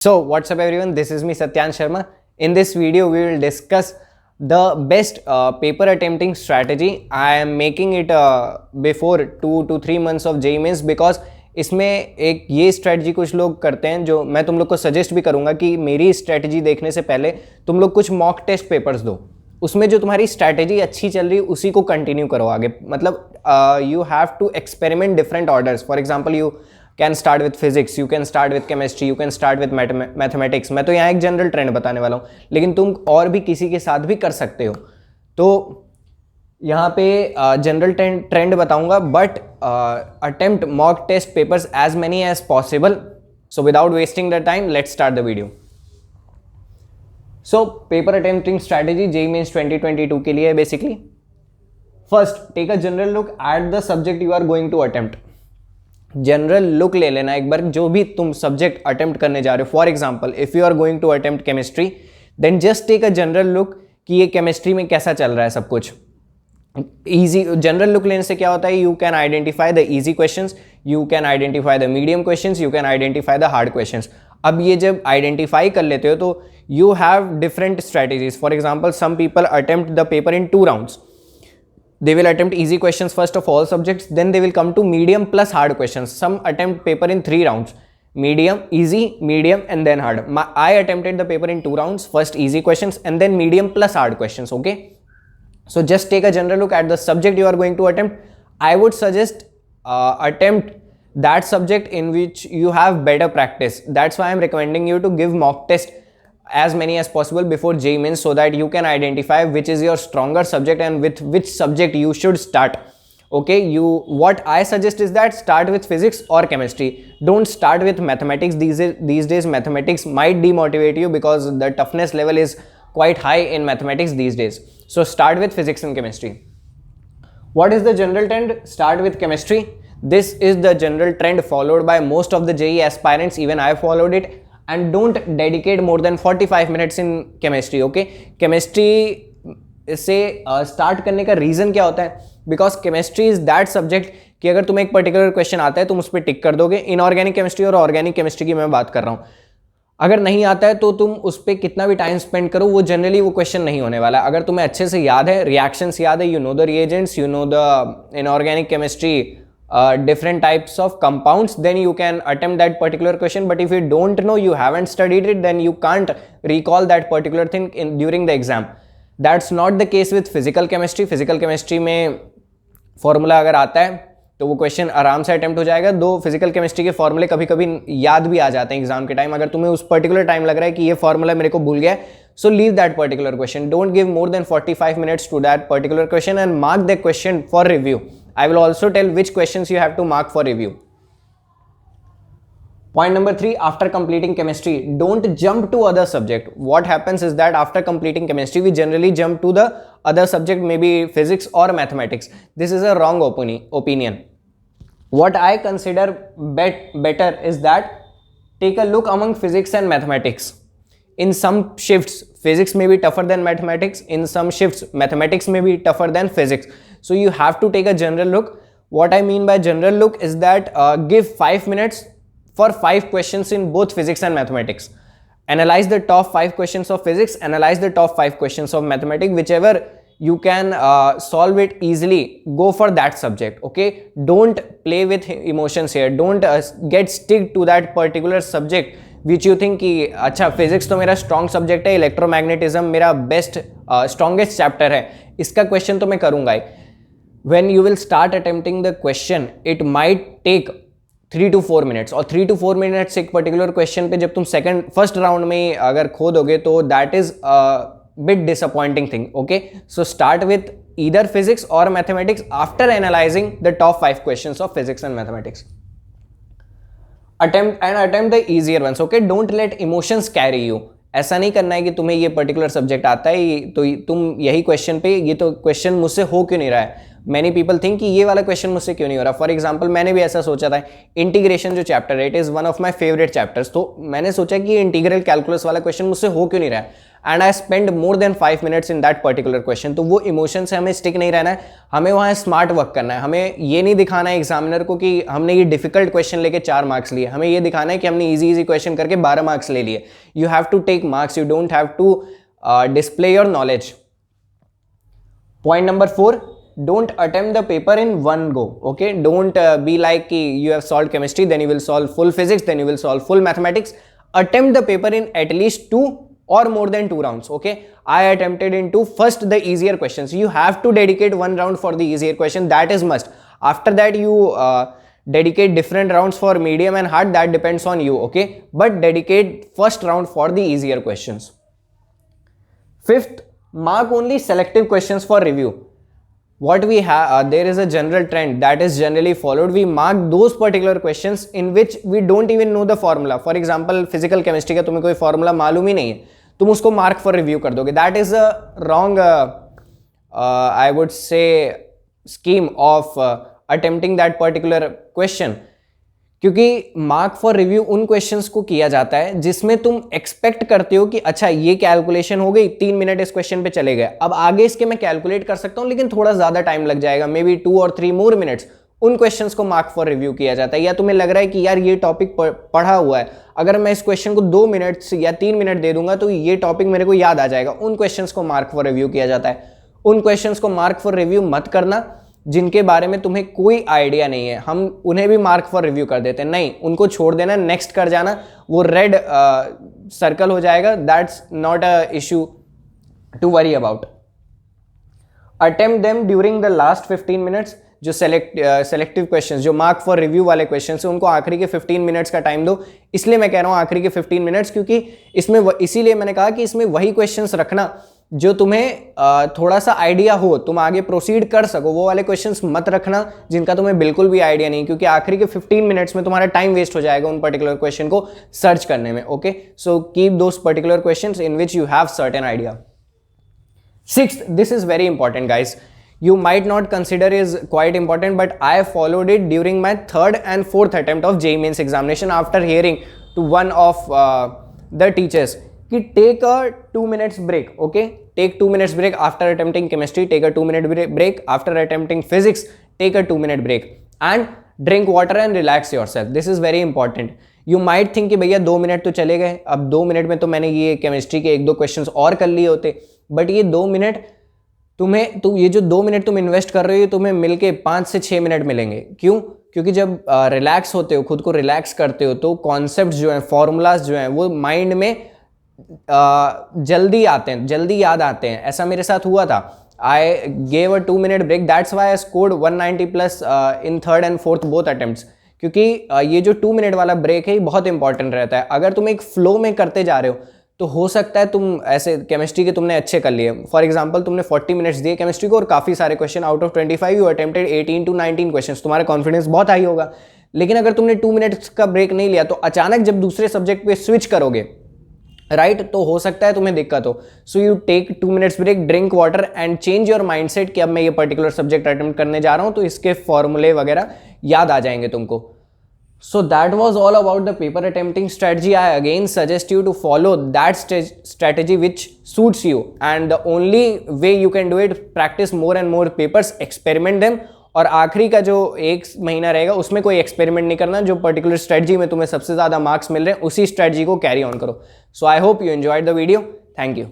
So what's up everyone, this is me Satyan Sharma. In this video we will discuss the best paper attempting strategy. I am making it before 2 to 3 months of JEE Mains because इसमें एक ये strategy कुछ लोग करते हैं जो मैं तुम लोग को सजेस्ट भी करूंगा कि मेरी स्ट्रेटजी देखने से पहले तुम लोग कुछ मॉक टेस्ट पेपर्स दो, उसमें जो तुम्हारी स्ट्रैटेजी अच्छी चल रही उसी को कंटिन्यू करो आगे. मतलब you have to experiment different orders. For example you can start with physics, you can start with chemistry, you can start with mathematics. मैं तो यहाँ एक जनरल ट्रेंड बताने वाला हूँ, लेकिन तुम और भी किसी के साथ भी कर सकते हो. तो यहाँ पे जनरल ट्रेंड बताऊंगा, but attempt mock test papers as many as possible. So without wasting the time let's start the video. So paper attempting strategy JEE Mains 2022 के लिए है basically. First, take a general look at the subject you are going to attempt. General look ले लेना एक बार जो भी तुम subject attempt करने जा रहे हो. For example if you are going to attempt chemistry, then just take a general look कि ये केमिस्ट्री में कैसा चल रहा है सब कुछ. इजी जनरल लुक लेने से क्या होता है, you can identify the easy questions, you can identify the medium questions, you can identify the hard questions. अब ये जब आइडेंटिफाई कर लेते हो तो you have different strategies. For example some people attempt the paper in 2 rounds. They will attempt easy questions first of all subjects, then they will come to medium plus hard questions. Some attempt paper in 3 rounds: medium, easy, medium, and then hard. I attempted the paper in 2 rounds, first easy questions and then medium plus hard questions. Okay, so just take a general look at the subject you are going to attempt. I would suggest attempt that subject in which you have better practice. That's why I'm recommending you to give mock test as many as possible before JEE Mains, so that you can identify which is your stronger subject and with which subject you should start. Okay, what I suggest is that start with physics or chemistry. Don't start with mathematics. These days mathematics might demotivate you because the toughness level is quite high in mathematics these days. So start with physics and chemistry. What is the general trend? Start with chemistry. This is the general trend followed by most of the JEE aspirants. Even I followed it. And don't dedicate more than 45 minutes in chemistry. Okay, chemistry से start करने का reason क्या होता है? Because chemistry is that subject कि अगर तुम्हें एक particular question आता है तुम उस पर टिक कर दोगे. इनऑर्गेनिक केमिस्ट्री और ऑर्गेनिक केमिस्ट्री की मैं बात कर रहा हूँ. अगर नहीं आता है तो तुम उस पर कितना भी टाइम स्पेंड करो वो जनरली वो क्वेश्चन नहीं होने वाला. अगर तुम्हें अच्छे से याद है, रिएक्शंस याद है, you know the reagents, you know the inorganic chemistry different types of compounds, then you can attempt that particular question. But if you don't know, you haven't studied it, then you can't recall that particular thing during the exam. That's not the case with physical chemistry. Physical chemistry में formula अगर आता है तो वो question आराम से attempt हो जाएगा. दो फिजिकल केमिस्ट्री के फॉर्मूले कभी कभी याद भी आ जाते हैं एग्जाम के टाइम. अगर तुम्हें उस पर्टिकुलर टाइम लग रहा है कि ये फॉर्मूला मेरे को भूल गया है, so leave that particular question. Don't give more than 45 minutes to that particular question and mark the question for review. I will also tell which questions you have to mark for review. Point number 3, after completing chemistry, don't jump to other subject. What happens is that after completing chemistry, we generally jump to the other subject, maybe physics or mathematics. This is a wrong opinion. What I consider better is that take a look among physics and mathematics. In some shifts, physics may be tougher than mathematics. In some shifts, mathematics may be tougher than physics. So you have to take a general look. What I mean by general look is that give 5 minutes for 5 questions in both physics and mathematics. Analyze the top 5 questions of physics, analyze the top 5 questions of mathematics. Whichever you can solve it easily, go for that subject. Okay, don't play with emotions here. Don't get stick to that particular subject which you think कि अच्छा physics तो मेरा strong subject है, electromagnetism मेरा best strongest chapter है, इसका question तो मैं करूंगा ही. When you will start attempting the question it might take 3 to 4 minutes, और 3 to 4 minutes एक पर्टिकुलर क्वेश्चन पे जब तुम फर्स्ट राउंड में अगर खोदोगे तो that is bit disappointing thing. Okay, so start with either physics और mathematics after analysing the top 5 questions of physics and mathematics. attempt the easier ones. Okay, don't let emotions carry you. ऐसा नहीं करना है कि तुम्हें ये particular subject आता है तो तुम यही क्वेश्चन पे ये तो क्वेश्चन मुझसे हो क्यों नहीं रहा है. मैनी पीपल थिंक कि ये वाला क्वेश्चन मुझसे क्यों नहीं हो रहा। फॉर एग्जाम्पल मैंने भी ऐसा सोचा था, इंटीग्रेशन जो चैप्टर है it is one of my favourite chapters, तो मैंने सोचा कि इंटीग्रल कैलकुलस वाला क्वेश्चन मुझसे हो क्यों नहीं रहा है, and I spend more than 5 minutes in that particular question. तो वो इमोशन से हमें स्टिक नहीं रहना है, हमें वहाँ स्मार्ट वर्क करना है। हमें ये नहीं दिखाना है एग्जामिनर को कि हमने ये डिफिकल्ट क्वेश्चन लेके 4 मार्क्स लिए, हमें ये दिखाना है कि हमने इजी क्वेश्चन करके 12 मार्क्स ले लिए। You have to take marks, you don't have to display your knowledge. Point number 4, don't attempt the paper in one go. Okay, don't be like you have solved chemistry, then you will solve full physics, then you will solve full mathematics. Attempt the paper in at least 2 or more than 2 rounds. Okay, I attempted into first the easier questions. You have to dedicate 1 round for the easier question, that is must. After that you dedicate different rounds for medium and hard, that depends on you. Okay, but dedicate first round for the easier questions. Fifth, mark only selective questions for review. What we have, there is a general trend that is generally followed. We mark those particular questions in which we don't even know the formula. For example, physical chemistry का तुम्हें कोई formula मालूम ही नहीं है, तुम उसको mark for review कर दोगे. That is a wrong, I would say, scheme of attempting that particular question. क्योंकि मार्क फॉर रिव्यू उन क्वेश्चंस को किया जाता है जिसमें तुम एक्सपेक्ट करते हो कि अच्छा ये कैलकुलेशन हो गई, 3 मिनट इस क्वेश्चन पे चले गए, अब आगे इसके मैं कैलकुलेट कर सकता हूं लेकिन थोड़ा ज्यादा टाइम लग जाएगा, मे बी 2 और 3 मोर मिनट्स। उन क्वेश्चंस को मार्क फॉर रिव्यू किया जाता है। या तुम्हें लग रहा है कि यार ये टॉपिक पढ़ा हुआ है, अगर मैं इस क्वेश्चन को 2 मिनट या 3 मिनट दे दूंगा तो ये टॉपिक मेरे को याद आ जाएगा, उन क्वेश्चंस को मार्क फॉर रिव्यू किया जाता है। उन क्वेश्चंस को मार्क फॉर रिव्यू मत करना जिनके बारे में तुम्हें कोई आइडिया नहीं है, हम उन्हें भी मार्क फॉर रिव्यू कर देते हैं, नहीं, उनको छोड़ देना, नेक्स्ट कर जाना, वो रेड सर्कल हो जाएगा, that's not a issue to worry about. Attempt them during the last 15 minutes. जो सेलेक्टिव क्वेश्चंस, जो मार्क फॉर रिव्यू वाले क्वेश्चंस हैं, उनको आखिरी के 15 मिनट्स का टाइम दो। इसलिए मैं कह रहा हूं आखिरी के 15 मिनट्स, क्योंकि इसमें इसीलिए मैंने कहा कि इसमें वही क्वेश्चंस रखना जो तुम्हें थोड़ा सा आइडिया हो, तुम आगे प्रोसीड कर सको। वो वाले क्वेश्चंस मत रखना जिनका तुम्हें बिल्कुल भी आइडिया नहीं, क्योंकि आखिरी के 15 मिनट्स में तुम्हारा टाइम वेस्ट हो जाएगा उन पर्टिकुलर क्वेश्चन को सर्च करने में। Okay, so keep those particular questions in which you have certain idea. Sixth, this is very important, guys. You might not consider is quite important, but I followed it during my 3rd and 4th attempt of JEE Mains examination after hearing to one of the teachers कि take a 2 minutes break. Okay, take 2 minutes break after attempting chemistry. Take a 2 minute break after attempting physics. Take a 2 minute break and drink water and relax yourself. This is very important. You might think कि भैया 2 minute तो चले गए, अब 2 minute में तो मैंने ये केमिस्ट्री के 1-2 क्वेश्चंस और कर लिए होते, बट ये 2 मिनट ये जो 2 मिनट तुम इन्वेस्ट कर रहे हो तुम्हें मिलके 5 से 6 मिनट मिलेंगे। क्यों? क्योंकि जब रिलैक्स होते हो, खुद को रिलैक्स करते हो, तो कॉन्सेप्ट जो हैं, फॉर्मूलाज जो हैं, वो माइंड में जल्दी आते हैं, जल्दी याद आते हैं। ऐसा मेरे साथ हुआ था। I gave a 2 minute break, that's why I scored 190 plus in 3rd and 4th both attempts. क्योंकि ये जो 2 मिनट वाला ब्रेक है ये बहुत इंपॉर्टेंट रहता है। अगर तुम एक फ्लो में करते जा रहे हो तो हो सकता है तुम ऐसे केमिस्ट्री के तुमने अच्छे कर लिए, फॉर एग्जांपल तुमने 40 मिनट्स दिए केमिस्ट्री को और काफ़ी सारे question out of 25 you attempted 18 to 19 questions, तुम्हारा कॉन्फिडेंस बहुत हाई होगा। लेकिन अगर तुमने 2 मिनट्स का ब्रेक नहीं लिया तो अचानक जब दूसरे सब्जेक्ट पे स्विच करोगे, राइट, तो हो सकता है तुम्हें दिक्कत हो। So you take 2 minutes break, drink water and change your mindset कि अब मैं ये पर्टिकुलर सब्जेक्ट अटेम्प्ट करने जा रहा हूँ तो इसके फॉर्मूले वगैरह याद आ जाएंगे तुमको। So that was all about the paper attempting strategy. I again suggest you to follow that strategy which suits you, and the only way you can do it, practice more and more papers, experiment them, और आखिरी का जो 1 महीना रहेगा उसमें कोई experiment नहीं करना, जो पर्टिकुलर स्ट्रेटजी में तुम्हें सबसे ज़्यादा मार्क्स मिल रहे हैं उसी स्ट्रेटजी को कैरी ऑन करो। So I hope you enjoyed the video, thank you.